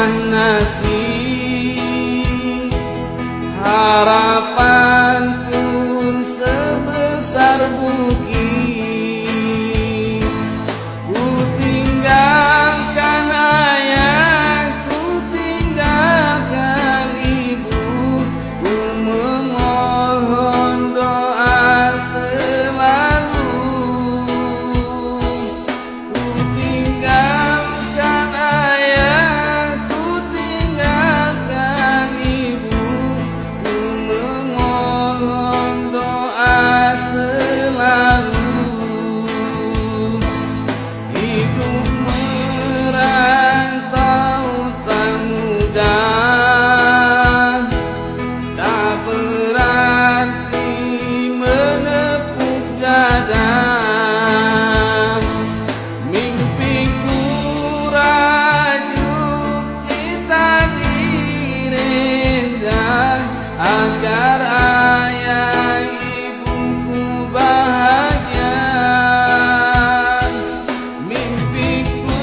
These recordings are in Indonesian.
setengah nasi, harapan pun sebesar bukit. Ku tinggalkan ayah, ku tinggalkan ibu, ku memohon doa selalu. Ku tinggalkan ayah, ku tinggalkan ibu, ku memohon doa selalu. Hidup merantau tak mudah, tak berarti menepuk dada. Mimpiku rajuk, cita direndam agar ayah ibuku bahagia. Mimpiku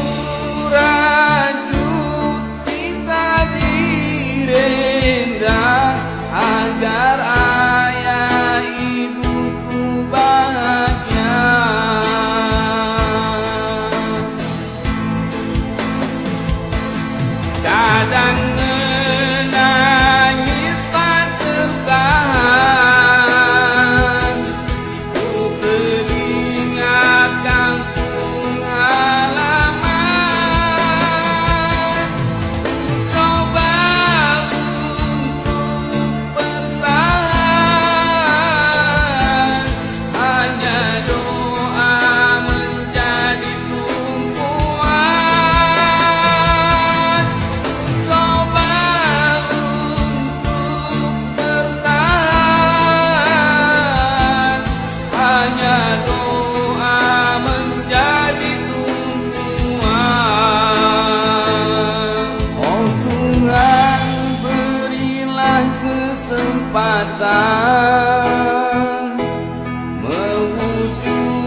rajuk, cita direndam agar ayah ibuku bahagia. Kadang menangis tak tertahan, ku teringat kampung halaman. Ku coba untuk bertahan, hanya doa menjadi tumpuan. Coba untuk bertahan, hanya doa menjadi tumpuan. Oh Tuhan, berilah kesempatan mewujudkan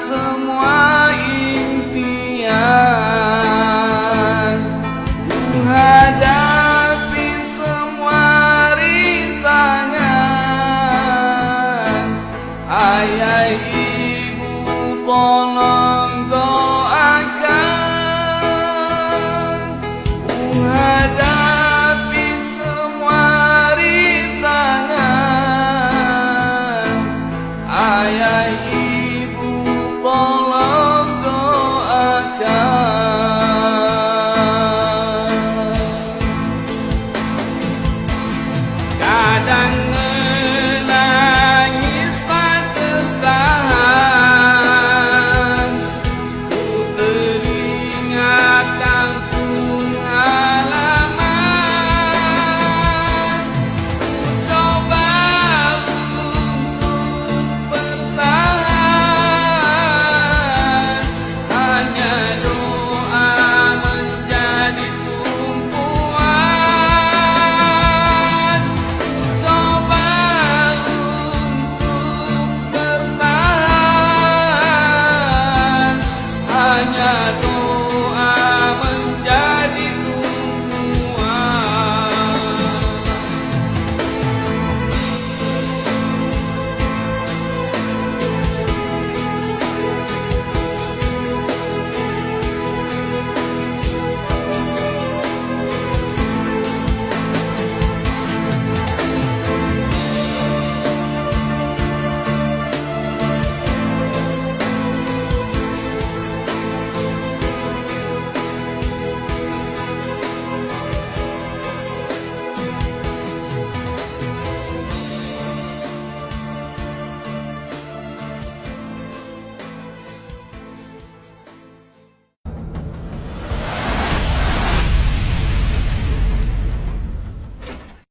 semua impian. Menghadapi semua rintangan, ayah ibu tolong